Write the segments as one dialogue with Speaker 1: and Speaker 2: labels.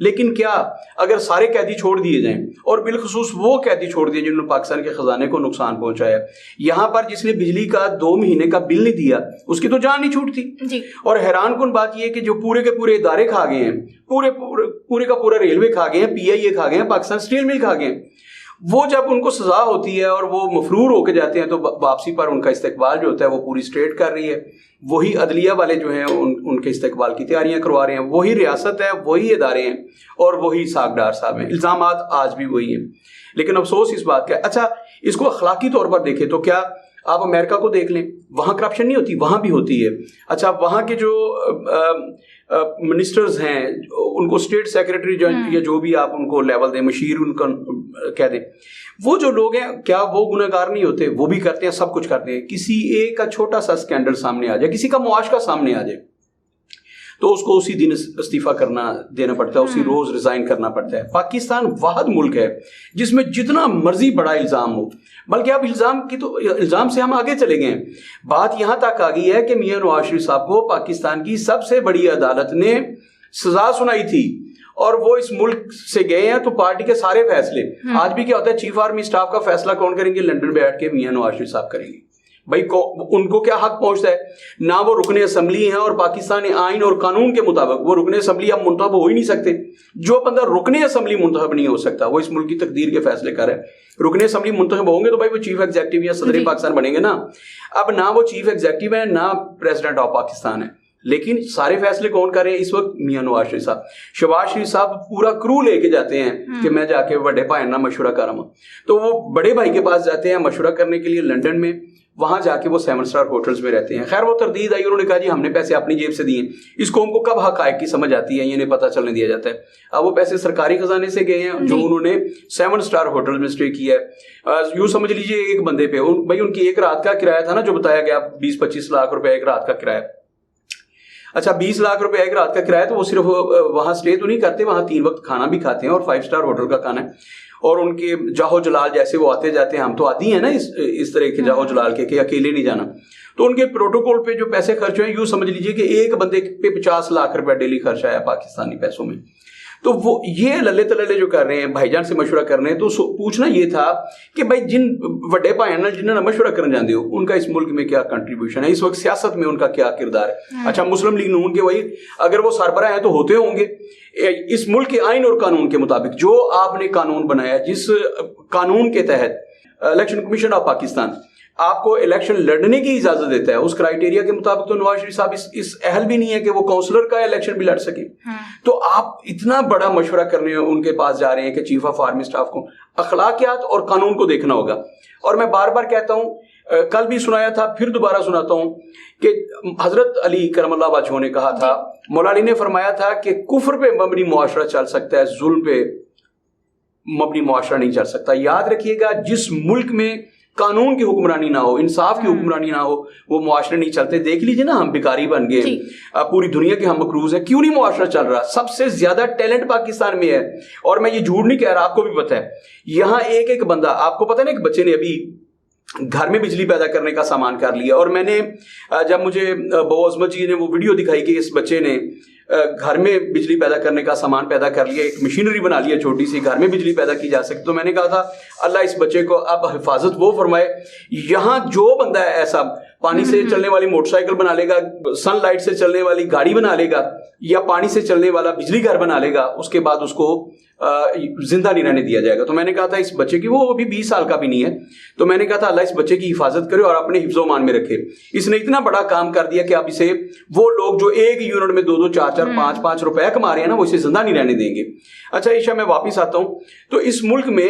Speaker 1: لیکن کیا اگر سارے قیدی چھوڑ دیے جائیں اور بالخصوص وہ قیدی چھوڑ دیے جنہوں نے پاکستان کے خزانے کو نقصان پہنچایا, یہاں پر جس نے بجلی کا 2 مہینے کا بل نہیں دیا اس کی تو جان نہیں چھوٹتی
Speaker 2: جی. اور
Speaker 1: حیران کن بات یہ ہے کہ جو پورے کے پورے ادارے کھا گئے ہیں, پورے کا پورا ریلوے کھا گئے ہیں, PIA کھا گئے ہیں, پاکستان اسٹیل مل کھا گئے ہیں, وہ جب ان کو سزا ہوتی ہے اور وہ مفرور ہو کے جاتے ہیں تو واپسی پر ان کا استقبال جو ہوتا ہے وہ پوری اسٹیٹ کر رہی ہے. وہی عدلیہ والے جو ہیں ان کے استقبال کی تیاریاں کروا رہے ہیں, وہی ریاست ہے, وہی ادارے ہیں اور وہی اسحاق ڈار صاحب ہیں. الزامات آج بھی وہی ہیں. لیکن افسوس اس بات کا, اچھا اس کو اخلاقی طور پر دیکھیں تو کیا آپ امریکہ کو دیکھ لیں, وہاں کرپشن نہیں ہوتی, وہاں بھی ہوتی ہے. اچھا وہاں کے جو منسٹرز ہیں ان کو اسٹیٹ سیکریٹری یا جو بھی آپ ان کو لیول دیں, مشیر ان کا کہہ دیں, وہ جو لوگ ہیں کیا وہ گناہ گار نہیں ہوتے؟ وہ بھی کرتے ہیں, سب کچھ کرتے ہیں. کسی ایک کا چھوٹا سا اسکینڈل سامنے آ جائے, کسی کا معاشرہ سامنے آ جائے تو اس کو اسی دن استعفیٰ دینا پڑتا ہے, اسی روز ریزائن کرنا پڑتا ہے. پاکستان واحد ملک ہے جس میں جتنا مرضی بڑا الزام ہو, بلکہ اب الزام سے ہم آگے چلے گئے ہیں. بات یہاں تک آ گئی ہے کہ میاں نواز شریف صاحب کو پاکستان کی سب سے بڑی عدالت نے سزا سنائی تھی اور وہ اس ملک سے گئے ہیں, تو پارٹی کے سارے فیصلے آج بھی کیا ہوتا ہے, چیف آرمی اسٹاف کا فیصلہ کون کریں گے؟ لندن بیٹھ کے میاں نواز شریف صاحب کریں گے. بھائی ان کو کیا حق پہنچتا ہے؟ نہ وہ رکن اسمبلی ہیں اور پاکستانی آئین اور قانون کے مطابق وہ رکن اسمبلی اب منتخب ہو ہی نہیں سکتے. جو بندہ رکن اسمبلی منتخب نہیں ہو سکتا وہ اس ملک کی تقدیر کے فیصلے کر رہا ہے. رکن اسمبلی منتخب ہوں گے تو بھائی وہ چیف ایگزیکٹو یا صدر پاکستان بنیں گے نا. اب نہ وہ چیف ایگزیکٹو ہے نہ پریزیڈنٹ آف پاکستان ہے, لیکن سارے فیصلے کون کر رہے ہیں اس وقت؟ میاں نواز شریف صاحب. شہباز شریف صاحب پورا کرو لے کے جاتے ہیں کہ میں جا کے بڑے بھائی نہ مشورہ کر رہا ہوں, تو وہ بڑے بھائی کے پاس جاتے ہیں مشورہ کرنے کے لیے لنڈن میں. وہاں جا کے وہ 7 اسٹار ہوٹلز میں رہتے ہیں. خیر وہ تردید آئی, انہوں نے کہا جی ہم نے پیسے اپنی جیب سے دیے. اس قوم کو کب حقائق کی سمجھ آتی ہے یہ نہیں پتہ چلنے دیا جاتا ہے. اب وہ پیسے سرکاری خزانے سے گئے ہیں جو انہوں نے 7 اسٹار ہوٹل میں اسٹے کیا ہے. یوں سمجھ لیجئے ایک بندے پہ بھائی ان کی ایک رات کا کرایہ تھا نا جو بتایا گیا 20-25 لاکھ روپے ایک رات کا کرایہ. اچھا 20 لاکھ روپے ایک رات کا کرایہ, تو وہ صرف وہاں اسٹے تو نہیں کرتے, وہاں 3 وقت کھانا بھی کھاتے ہیں اور 5 اسٹار ہوٹل کا کھانا ہے. اور ان کے جاہو جلال جیسے وہ آتے جاتے ہیں, ہم تو عادی ہیں نا اس طرح کے جاہو جلال کے کہ اکیلے نہیں جانا, تو ان کے پروٹوکول پہ جو پیسے خرچ ہوئے یوں سمجھ لیجئے کہ ایک بندے پہ 50 لاکھ روپے ڈیلی خرچ آیا پاکستانی پیسوں میں. تو وہ یہ للے تللے جو کر رہے ہیں بھائی جان سے مشورہ کر رہے ہیں, تو پوچھنا یہ تھا کہ بھائی جن وڈے بھائی ہیں جنہوں نے مشورہ کرنے جاندے ہو ان کا اس ملک میں کیا کنٹریبیوشن ہے, اس وقت سیاست میں ان کا کیا کردار ہے. اچھا مسلم لیگ نون کے وہی اگر وہ سربراہ ہیں تو ہوتے ہوں گے اس ملک کے آئین اور قانون کے مطابق. جو آپ نے قانون بنایا, جس قانون کے تحت الیکشن کمیشن آف پاکستان آپ کو الیکشن لڑنے کی اجازت دیتا ہے, اس کرائیٹیریا کے مطابق تو نواز شریف صاحب اس اہل بھی نہیں ہے کہ وہ کونسلر کا الیکشن بھی لڑ سکے. تو آپ اتنا بڑا مشورہ کرنے ان کے پاس جا رہے ہیں کہ چیف آف آرمی اسٹاف کو اخلاقیات اور قانون کو دیکھنا ہوگا. اور میں بار بار کہتا ہوں, کل بھی سنایا تھا پھر دوبارہ سناتا ہوں کہ حضرت علی کرم اللہ وجہہ نے کہا تھا, مولا علی نے فرمایا تھا کہ کفر پہ مبنی معاشرہ چل سکتا ہے, ظلم پہ مبنی معاشرہ نہیں چل سکتا. یاد رکھیے گا جس ملک میں قانون کی حکمرانی نہ ہو, انصاف کی حکمرانی نہ ہو, وہ معاشرے نہیں چلتے. دیکھ لیجیے نا ہم بیکاری بن گئے, پوری دنیا کے ہم مقروض ہیں, کیوں نہیں معاشرہ چل رہا؟ سب سے زیادہ ٹیلنٹ پاکستان میں ہے, اور میں یہ جھوٹ نہیں کہہ رہا, آپ کو بھی پتہ ہے. یہاں ایک بندہ, آپ کو پتہ ہے نا ایک بچے نے ابھی گھر میں بجلی پیدا کرنے کا سامان کر لیا, اور میں نے جب مجھے بہو عظمت جی نے وہ ویڈیو دکھائی کہ اس بچے نے گھر میں بجلی پیدا کرنے کا سامان پیدا کر لیا, ایک مشینری بنا لیا چھوٹی سی, گھر میں بجلی پیدا کی جا سکتی, تو میں نے کہا تھا اللہ اس بچے کو اب حفاظت وہ فرمائے. یہاں جو بندہ ہے ایسا پانی سے چلنے والی موٹر سائیکل بنا لے گا, سن لائٹ سے چلنے والی گاڑی بنا لے گا, یا پانی سے چلنے والا بجلی گھر بنا لے گا, اس کے بعد اس کو زندہ نہیں رہنے دیا جائے گا. تو میں نے کہا تھا اس بچے کی, وہ ابھی 20 سال کا بھی نہیں ہے, تو میں نے کہا تھا اللہ اس بچے کی حفاظت کرے اور اپنے حفظ و امان میں رکھے. اس نے اتنا بڑا کام کر دیا کہ اب اسے وہ لوگ جو ایک یونٹ میں 2-2, 4-4, 5-5 روپے کما رہے ہیں نا, وہ اسے زندہ نہیں رہنے دیں گے. اچھا عائشہ میں واپس آتا ہوں. تو اس ملک میں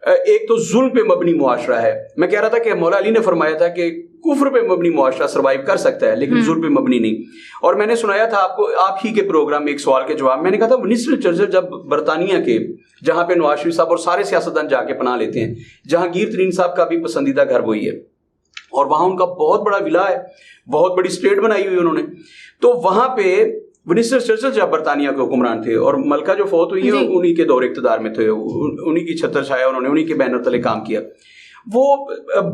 Speaker 1: ایک تو ظلم پہ مبنی معاشرہ ہے. میں کہہ رہا تھا کہ مولا علی نے فرمایا تھا کہ کفر پہ مبنی معاشرہ سروائیو کر سکتا ہے لیکن ظلم پہ مبنی نہیں. اور میں نے سنایا تھا آپ کو, آپ ہی کے پروگرام میں ایک سوال کے جواب میں نے کہا تھا ونسٹن چرچل جب برطانیہ کے, جہاں پہ نواز شریف صاحب اور سارے سیاستدان جا کے پناہ لیتے ہیں, جہانگیر ترین صاحب کا بھی پسندیدہ گھر وہی ہے, اور وہاں ان کا بہت بڑا ولا ہے, بہت بڑی اسٹیٹ بنائی ہوئی انہوں نے. تو وہاں پہ ونسٹن چرچل جب برطانیہ کے حکمران تھے, اور ملکہ جو فوت ہوئی ہیں انہی کے دور اقتدار میں تھے, انہی کی چھتر چھایا انہوں نے, انہی کے بینر تلے کام کیا. وہ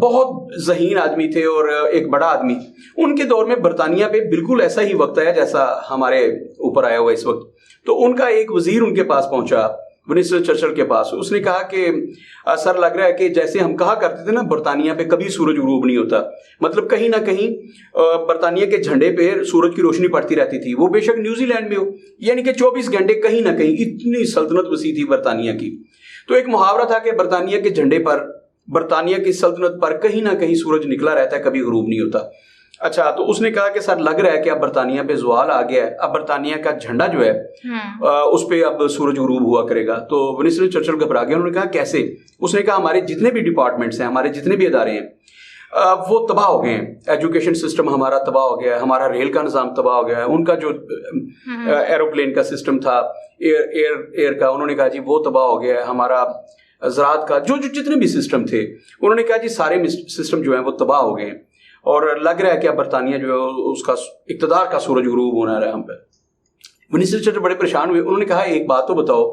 Speaker 1: بہت ذہین آدمی تھے اور ایک بڑا آدمی. ان کے دور میں برطانیہ پہ بالکل ایسا ہی وقت آیا جیسا ہمارے اوپر آیا ہوا اس وقت. تو ان کا ایک وزیر ان کے پاس پہنچا ونسٹن چرچل کے پاس. اس نے کہا کہ سر لگ رہا ہے کہ جیسے ہم کہا کرتے تھے نا برطانیہ پہ کبھی سورج غروب نہیں ہوتا, مطلب کہیں نہ کہیں برطانیہ کے جھنڈے پہ سورج کی روشنی پڑتی رہتی تھی, وہ بے شک نیوزی لینڈ میں ہو, یعنی کہ 24 گھنٹے کہیں نہ کہیں اتنی سلطنت وسیع تھی برطانیہ کی. تو ایک محاورہ تھا کہ برطانیہ کے جھنڈے پر, برطانیہ کی سلطنت پر کہیں نہ کہیں سورج نکلا رہتا ہے, کبھی غروب نہیں ہوتا. اچھا, تو اس نے کہا کہ سر لگ رہا ہے کہ اب برطانیہ پہ زوال آ گیا ہے, اب برطانیہ کا جھنڈا جو ہے اس پہ اب سورج غروب ہوا کرے گا. تو ونسٹن چرچل گھبرا گیا, انہوں نے کہا کیسے؟ اس نے کہا ہمارے جتنے بھی ڈپارٹمنٹس ہیں, ہمارے جتنے بھی ادارے ہیں, وہ تباہ ہو گئے ہیں. ایجوکیشن سسٹم ہمارا تباہ ہو گیا ہے, ہمارا ریل کا نظام تباہ ہو گیا ہے, ان کا جو ایروپلین کا سسٹم تھا, ایئر کا, انہوں نے کہا جی وہ تباہ ہو گیا ہے. ہمارا زراعت کا جو جتنے بھی سسٹم تھے, انہوں نے کہا جی سارے سسٹم جو ہیں وہ تباہ ہو گئے ہیں, اور لگ رہا ہے کہ اب برطانیہ جو ہے اس کا اقتدار کا سورج غروب ہونا رہا ہم پہ. ونسٹن چرچل بڑے پریشان ہوئے, انہوں نے کہا ایک بات تو بتاؤ,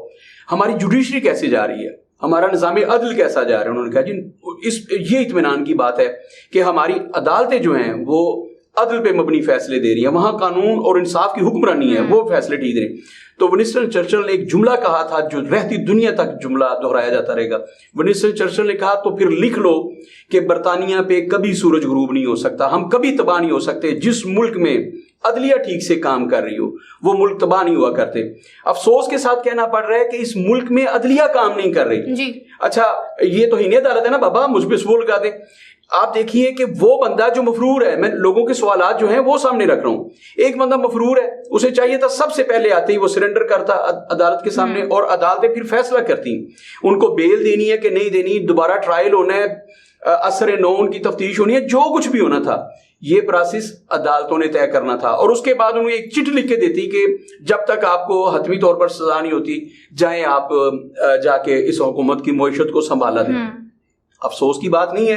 Speaker 1: ہماری جوڈیشری کیسے جا رہی ہے, ہمارا نظام عدل کیسا جا رہا ہے؟ انہوں نے کہا جی یہ اطمینان کی بات ہے کہ ہماری عدالتیں جو ہیں وہ عدل پہ مبنی فیصلے دے رہی ہیں, وہاں قانون اور انصاف کی حکمرانی ہے, وہ فیصلے ٹھیک دے رہے ہیں. تو ونسٹن چرچل نے ایک جملہ کہا تھا جو رہتی دنیا تک جملہ دہرایا جاتا رہے گا. ونسٹن چرچل نے کہا تو پھر لکھ لو کہ برطانیہ پہ کبھی سورج غروب نہیں ہو سکتا, ہم کبھی تباہ نہیں ہو سکتے. جس ملک میں عدلیہ ٹھیک سے کام کر رہی ہو وہ ملک تباہ نہیں ہوا کرتے. افسوس کے ساتھ کہنا پڑ رہا ہے کہ اس ملک میں عدلیہ کام نہیں کر رہی جی. اچھا یہ تو ہی عدالت ہے نا بابا, مجھ پہ سبول لگا دے. آپ دیکھیے کہ وہ بندہ جو مفرور ہے, میں لوگوں کے سوالات جو ہیں وہ سامنے رکھ رہا ہوں, ایک بندہ مفرور ہے, اسے چاہیے تھا سب سے پہلے آتے ہی وہ سرنڈر کرتا عدالت کے سامنے, اور عدالتیں پھر فیصلہ کرتی, ان کو بیل دینی ہے کہ نہیں دینی, دوبارہ ٹرائل ہونا ہے, اثر نو ان کی تفتیش ہونی ہے, جو کچھ بھی ہونا تھا یہ پروسیس عدالتوں نے طے کرنا تھا. اور اس کے بعد انہوں نے ایک چٹ لکھ کے دیتی کہ جب تک آپ کو حتمی طور پر سزا نہیں ہوتی جائیں آپ جا کے اس حکومت کی معیشت کو سنبھالا دیں. افسوس کی بات نہیں ہے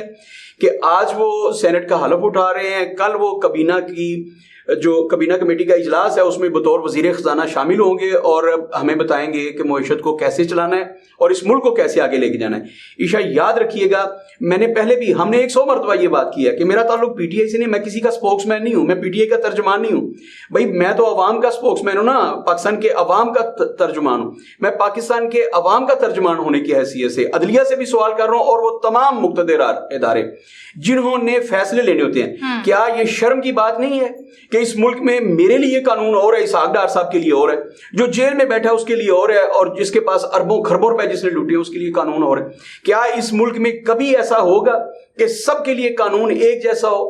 Speaker 1: کہ آج وہ سینٹ کا حلف اٹھا رہے ہیں, کل وہ کابینہ کمیٹی کا اجلاس ہے, اس میں بطور وزیر خزانہ شامل ہوں گے اور ہمیں بتائیں گے کہ معیشت کو کیسے چلانا ہے اور اس ملک کو کیسے آگے لے کے جانا ہے. عشاء یاد رکھیے گا, میں نے پہلے بھی, ہم نے 100 مرتبہ یہ بات کی ہے کہ میرا تعلق پی ٹی آئی سے نہیں, میں کسی کا سپوکس مین نہیں ہوں, میں پی ٹی آئی کا ترجمان نہیں ہوں. بھائی میں تو عوام کا سپوکس مین ہوں نا, پاکستان کے عوام کا ترجمان ہوں. میں پاکستان کے عوام کا ترجمان ہونے کی حیثیت سے عدلیہ سے بھی سوال کر رہا ہوں, اور وہ تمام مقتدر ادارے جنہوں نے فیصلے لینے ہوتے ہیں, کیا یہ شرم کی بات نہیں ہے کہ اس ملک میں میرے لیے قانون اور ہے, اسحاق ڈار صاحب کے لیے اور ہے, جو جیل میں بیٹھا ہے اس کے لیے اور ہے, اور جس کے پاس اربوں خربوں روپے جس نے لوٹے اس کے لیے قانون اور ہے. کیا اس ملک میں کبھی ایسا ہوگا کہ سب کے لیے قانون ایک جیسا ہو؟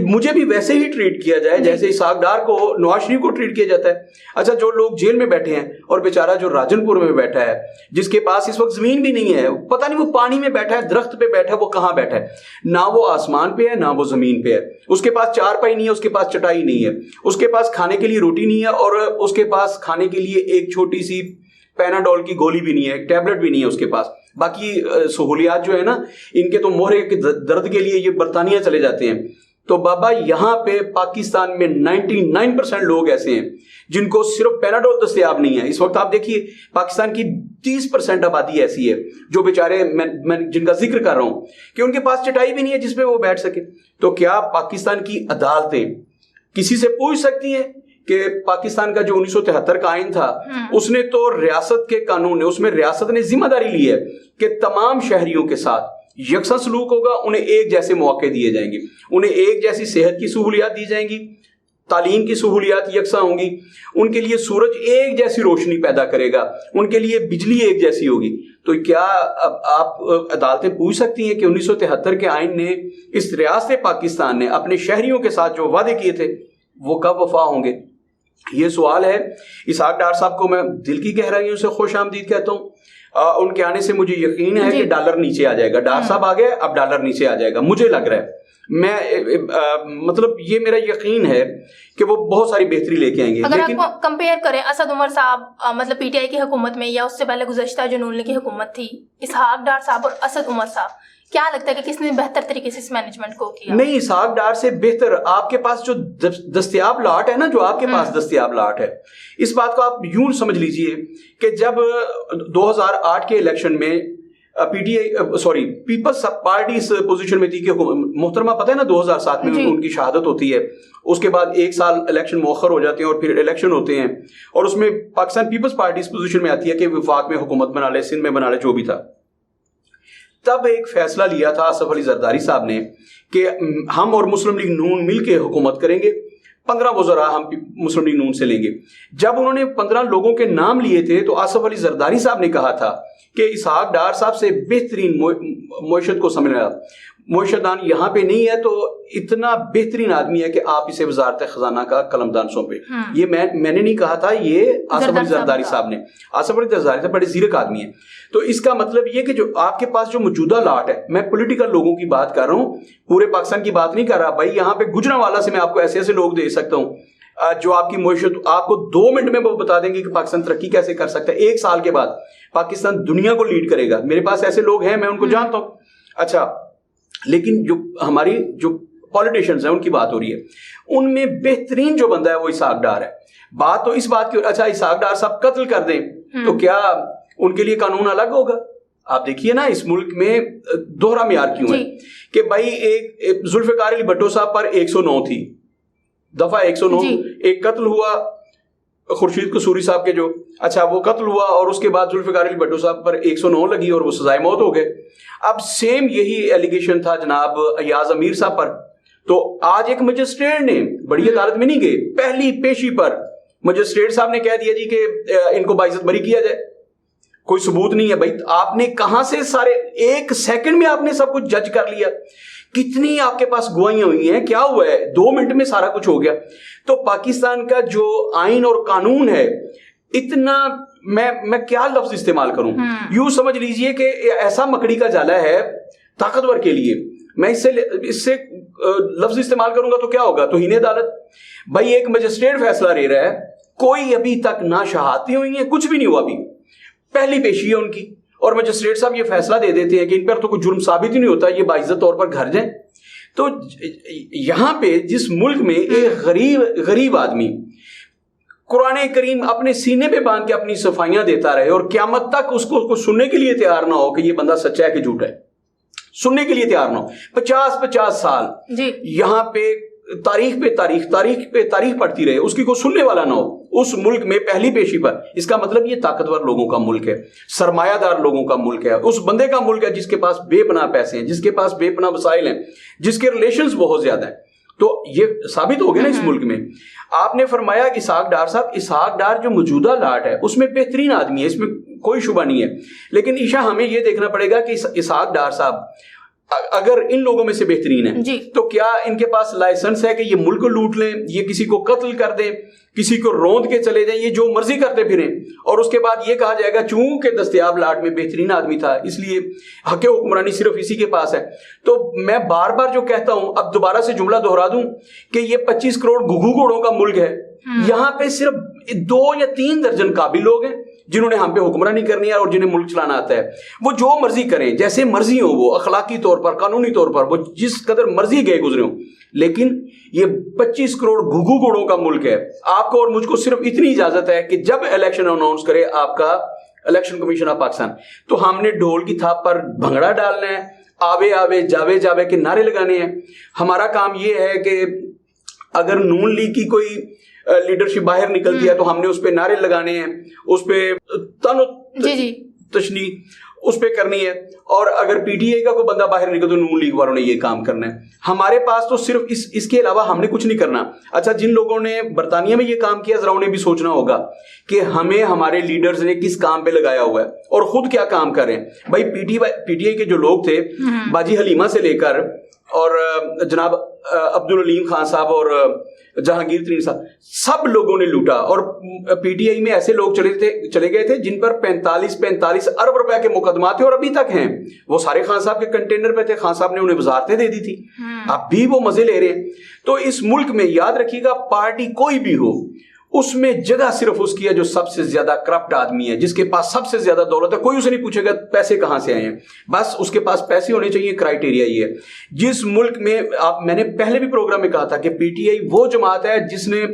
Speaker 1: مجھے بھی ویسے ہی ٹریٹ کیا جائے جیسے اسحاق ڈار کو, نواز شریف کو ٹریٹ کیا جاتا ہے. اچھا جو لوگ جیل میں بیٹھے ہیں, اور بیچارہ جو راجن پور میں بیٹھا ہے جس کے پاس اس وقت زمین بھی نہیں ہے, پتہ نہیں وہ پانی میں بیٹھا ہے, درخت پہ بیٹھا ہے, وہ کہاں بیٹھا ہے, نہ وہ آسمان پہ ہے نہ وہ زمین پہ ہے, اس کے پاس چارپائی نہیں ہے, اس کے پاس چٹائی نہیں ہے, اس کے پاس کھانے کے لیے روٹی نہیں ہے, اور اس کے پاس کھانے کے لیے ایک چھوٹی سی پیناڈول کی گولی بھی نہیں ہے, ایک ٹیبلٹ بھی نہیں ہے اس کے پاس. باقی سہولیات جو ہے نا ان کے تو مہرے کے درد کے لیے یہ برطانیہ چلے جاتے ہیں. تو بابا یہاں پہ پاکستان میں 99% لوگ ایسے ہیں جن کو صرف پیناڈول دستیاب نہیں ہے. اس وقت آپ دیکھیے پاکستان کی 30% آبادی ایسی ہے جو بیچارے, میں جن کا ذکر کر رہا ہوں کہ ان کے پاس چٹائی بھی نہیں ہے جس پہ وہ بیٹھ سکے. تو کیا پاکستان کی عدالتیں کسی سے پوچھ سکتی ہیں کہ پاکستان کا جو 1973 کا آئین تھا اس نے تو ریاست کے قانون نے, اس میں ریاست نے ذمہ داری لی ہے کہ تمام شہریوں کے ساتھ یکساں سلوک ہوگا, انہیں ایک جیسے مواقع دیے جائیں گے, انہیں ایک جیسی صحت کی سہولیات دی جائیں گی, تعلیم کی سہولیات یکساں ہوں گی, ان کے لیے سورج ایک جیسی روشنی پیدا کرے گا, ان کے لیے بجلی ایک جیسی ہوگی. تو کیا آپ عدالتیں پوچھ سکتی ہیں کہ 1973 کے آئین نے, اس ریاست پاکستان نے اپنے شہریوں کے ساتھ جو وعدے کیے تھے وہ کب وفا ہوں گے؟ یہ سوال ہے. اسحاق ڈار صاحب کو میں دل کی گہرائیوں سے خوش آمدید کہتا ہوں. ان کے آنے سے مجھے یقین ہے کہ ڈالر نیچے آ جائے گا. ڈار صاحب آ گئے, اب ڈالر نیچے آ جائے گا, مجھے لگ رہا ہے. مطلب یہ میرا یقین ہے کہ وہ بہت ساری بہتری لے کے آئیں گے.
Speaker 2: اگر آپ کمپیئر کریں اسد عمر صاحب مطلب پی ٹی آئی کی حکومت میں, یا اس سے پہلے گزشتہ جو نون لیگ کی حکومت تھی, اسحاق ڈار صاحب اور اسد عمر صاحب, کیا لگتا ہے کہ کس نے بہتر طریقے سے اس مینجمنٹ کو کیا؟
Speaker 1: نہیں, اسحاق ڈار سے بہتر آپ کے پاس جو دستیاب لاٹ ہے نا, جو آپ کے پاس دستیاب لاٹ ہے, اس بات کو آپ یوں سمجھ لیجئے کہ جب 2008 کے الیکشن میں PTI sorry Peoples Party اس پوزیشن میں تھی کہ محترمہ پتہ ہے نا 2007 میں ان کی شہادت ہوتی ہے, اس کے بعد 1 سال الیکشن مؤخر ہو جاتے ہیں اور پھر الیکشن ہوتے ہیں, اور اس میں پاکستان پیپلز پارٹی اس پوزیشن میں آتی ہے کہ وفاق میں حکومت بنا لے, سندھ میں بنا لے, جو بھی تھا. تب ایک فیصلہ لیا تھا آصف علی زرداری صاحب نے کہ ہم اور مسلم لیگ نون مل کے حکومت کریں گے, 15 وزراء ہم مسلم لیگ نون سے لیں گے. جب انہوں نے 15 لوگوں کے نام لیے تھے تو آصف علی زرداری صاحب نے کہا تھا کہ اسحاق ڈار صاحب سے بہترین معیشت کو سمجھنا, معیشت دان یہاں پہ نہیں ہے تو اتنا بہترین آدمی ہے کہ آپ اسے وزارت خزانہ کا قلمدان سونپے. یہ میں نے نہیں کہا تھا, یہ آصف علی زرداری صاحب نے. آصف علی زرداری صاحب بڑے زیرک آدمی ہیں. تو اس کا مطلب یہ کہ جو آپ کے پاس جو موجودہ لاٹ ہے, میں پولیٹیکل لوگوں کی بات کر رہا ہوں, پورے پاکستان کی بات نہیں کر رہا بھائی. یہاں پہ گجرانوالہ سے میں آپ کو ایسے ایسے لوگ دے سکتا ہوں جو آپ کی معیشت آپ کو 2 منٹ میں وہ بتا دیں گے کہ پاکستان ترقی کیسے کر سکتا ہے. 1 سال کے بعد پاکستان دنیا کو لیڈ کرے گا. میرے پاس ایسے لوگ ہیں, میں ان کو جانتا ہوں. اچھا, لیکن جو ہماری جو پولیٹیشنز ہیں ان کی بات ہو رہی ہے, ان میں بہترین جو بندہ ہے وہ اسحاق ڈار ہے. بات تو اس بات کی, اچھا اسحاق ڈار صاحب قتل کر دیں تو کیا ان کے لیے قانون الگ ہوگا؟ آپ دیکھیے نا اس ملک میں دوہرا معیار کیوں ہے کہ بھائی ایک ذوالفقار علی بھٹو صاحب پر 109 تھی, دفعہ 109, ایک قتل ہوا خورشید قصوری صاحب کے جو, اچھا وہ قتل ہوا اور اس کے بعد ذوالفقار علی بھٹو صاحب پر 109 لگی اور وہ سزائے موت ہو گئے. اب سیم یہی ایلیگیشن تھا جناب ایاز امیر صاحب پر. تو آج ایک مجسٹریٹ نے, بڑی عدالت میں نہیں گئے, پہلی پیشی پر مجسٹریٹ صاحب نے کہہ دیا جی کہ ان کو باعزت بری کیا جائے. کوئی ثبوت نہیں ہے بھائی, آپ نے کہاں سے سارے 1 سیکنڈ میں آپ نے سب کچھ جج کر لیا. کتنی آپ کے پاس گواہیاں ہوئی ہیں, کیا ہوا ہے, 2 منٹ میں سارا کچھ ہو گیا. تو پاکستان کا جو آئین اور قانون ہے اتنا, میں کیا لفظ استعمال کروں, یوں سمجھ لیجئے کہ ایسا مکڑی کا جالا ہے طاقتور کے لیے. میں اس سے لفظ استعمال کروں گا تو کیا ہوگا, توہین عدالت. بھائی ایک مجسٹریٹ فیصلہ لے رہا ہے, کوئی ابھی تک نہ شہادتیں ہوئی ہیں, کچھ بھی نہیں ہوا, ابھی پہلی پیشی ہے ان کی, اور مجسٹریٹ صاحب یہ فیصلہ دے دیتے ہیں کہ ان پر تو کوئی جرم ثابت ہی نہیں ہوتا, یہ باعزت طور پر گھر جائیں. تو یہاں پہ جس ملک میں ایک غریب آدمی قرآن کریم اپنے سینے پہ باندھ کے اپنی صفائیاں دیتا رہے اور قیامت تک اس کو سننے کے لیے تیار نہ ہو کہ یہ بندہ سچا ہے کہ جھوٹا ہے, سننے کے لیے تیار نہ ہو, 50 سال یہاں پہ تاریخ پہ تاریخ پڑھتی رہے, اس کی کوئی سننے والا نہ ہو, اس ملک میں پہلی پیشی پر. اس کا مطلب یہ طاقتور لوگوں کا ملک ہے, سرمایہ دار لوگوں کا ملک ہے, اس بندے کا ملک ہے جس کے پاس بے پناہ پیسے ہیں, جس کے پاس بے پناہ وسائل ہیں, جس کے ریلیشنز بہت زیادہ ہیں. تو یہ ثابت ہو گیا نا اس ملک میں. آپ نے فرمایا کہ اسحاق ڈار صاحب, اسحاق ڈار جو موجودہ لاٹ ہے اس میں بہترین آدمی ہے, اس میں کوئی شبہ نہیں ہے. لیکن عشاء ہمیں یہ دیکھنا پڑے گا کہ اسحاق ڈار صاحب اگر ان لوگوں میں سے بہترین ہے تو کیا ان کے پاس لائسنس ہے کہ یہ ملک کو لوٹ لیں, یہ کسی کو قتل کر دیں, کسی کو روند کے چلے جائیں, یہ جو مرضی کرتے پھریں, اور اس کے بعد یہ کہا جائے گا چونکہ دستیاب لاٹ میں بہترین آدمی تھا اس لیے حق حکمرانی صرف اسی کے پاس ہے. تو میں بار بار جو کہتا ہوں, اب دوبارہ سے جملہ دہرا دوں کہ یہ 25 کروڑ گھگو گھوڑوں کا ملک ہے, یہاں پہ صرف 2 یا 3 درجن قابل لوگ ہیں جنہوں نے ہم پہ حکمرانی کرنی ہے اور جنہیں ملک چلانا آتا ہے. وہ جو مرضی کریں, جیسے مرضی ہوں, وہ اخلاقی طور پر, قانونی طور پر, وہ جس قدر مرضی گئے گزرے ہوں, لیکن یہ 25 کروڑ گھگو گھوڑوں کا ملک ہے. آپ کو اور مجھ کو صرف اتنی اجازت ہے کہ جب الیکشن اناؤنس کرے آپ کا الیکشن کمیشن آف پاکستان, تو ہم نے ڈھول کی تھاپ پر بھنگڑا ڈالنا ہے, آوے آوے جاوے جاوے کے نعرے لگانے ہیں. ہمارا کام یہ ہے کہ اگر نون لیگ کی کوئی لیڈرشپ باہر نکلتی ہے تو ہم نے اس پہ نعرے لگانے ہیں, اس پہ تن تشنی اس پہ کرنی ہے, اور اگر پی ٹی آئی کا کوئی بندہ باہر نکل تو نون لیگ والوں نے یہ کام کرنا ہے. ہمارے پاس تو صرف اس کے علاوہ ہم نے کچھ نہیں کرنا. اچھا, جن لوگوں نے برطانیہ میں یہ کام کیا ذرا انہیں بھی سوچنا ہوگا کہ ہمیں ہمارے لیڈرز نے کس کام پہ لگایا ہوا ہے اور خود کیا کام کر رہے ہیں. بھائی پی ٹی آئی کے جو لوگ تھے, باجی حلیمہ سے لے کر اور جناب عبدالعلیم خان صاحب اور جہانگیر ترین صاحب, سب لوگوں نے لوٹا. اور پی ٹی آئی میں ایسے لوگ چلے گئے تھے جن پر 45 ارب روپے کے مقدمات تھے اور ابھی تک ہیں. وہ سارے خان صاحب کے کنٹینر پہ تھے, خان صاحب نے انہیں وزارتیں دے دی تھی, اب بھی وہ مزے لے رہے ہیں. تو اس ملک میں یاد رکھیے گا, پارٹی کوئی بھی ہو, اس میں جگہ صرف اس کی ہے جو سب سے زیادہ کرپٹ آدمی ہے, جس کے پاس سب سے زیادہ دولت ہے. کوئی اسے نہیں پوچھے گا پیسے کہاں سے آئے ہیں, بس اس کے پاس پیسے ہونے چاہیے. کرائیٹیریا یہ ہے. جس ملک میں میں نے پہلے بھی پروگرام میں کہا تھا کہ پی ٹی آئی وہ جماعت ہے جس نے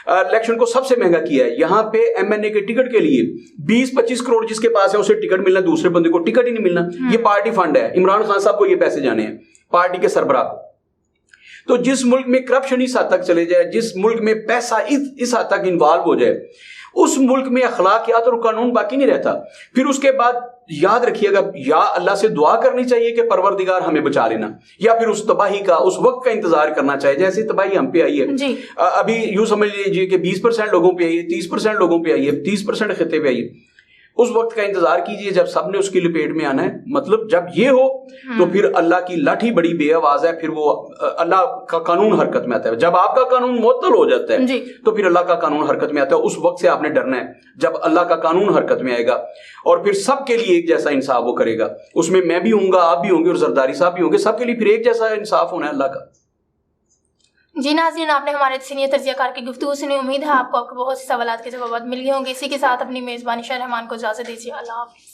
Speaker 1: الیکشن کو سب سے مہنگا کیا ہے. یہاں پہ ایم این اے کے ٹکٹ کے لیے 20-25 کروڑ جس کے پاس ہے اسے ٹکٹ ملنا, دوسرے بندے کو ٹکٹ ہی نہیں ملنا. یہ پارٹی فنڈ ہے, عمران خان صاحب کو یہ پیسے جانے ہیں, پارٹی کے سربراہ کو. تو جس ملک میں کرپشن اس حد تک چلے جائے, جس ملک میں پیسہ اس حد تک انوالو ہو جائے, اس ملک میں اخلاقیات اور قانون باقی نہیں رہتا. پھر اس کے بعد یاد رکھیے گا, یا اللہ سے دعا کرنی چاہیے کہ پروردگار ہمیں بچا لینا, یا پھر اس تباہی کا, اس وقت کا انتظار کرنا چاہیے جیسے تباہی ہم پہ آئی ہے
Speaker 2: جی.
Speaker 1: ابھی یوں سمجھ لیجیے کہ 20% لوگوں پہ آئی ہے, 30% لوگوں پہ آئی ہے, 30% خطے پہ آئی ہے. اس وقت کا انتظار کیجئے جب سب نے اس کی لپیٹ میں آنا ہے. مطلب جب یہ ہو تو پھر اللہ کی لاٹھی بڑی بے آواز ہے, پھر وہ اللہ کا قانون حرکت میں آتا ہے. جب آپ کا قانون معطل ہو جاتا ہے تو پھر اللہ کا قانون حرکت میں آتا ہے. اس وقت سے آپ نے ڈرنا ہے جب اللہ کا قانون حرکت میں آئے گا, اور پھر سب کے لیے ایک جیسا انصاف وہ کرے گا. اس میں میں بھی ہوں گا, آپ بھی ہوں گے, اور زرداری صاحب بھی ہوں گے. سب کے لیے پھر ایک جیسا انصاف ہونا ہے اللہ کا.
Speaker 2: جی ناظرین, آپ نے ہمارے سینئر تجزیہ کار کی گفتگو سنی. امید ہے آپ کو آپ کے بہت سے سوالات کے جوابات مل گئے ہوں گے. اسی کے ساتھ اپنی میزبانی شاہ رحمان کو اجازت دیجیے. اللہ حافظ.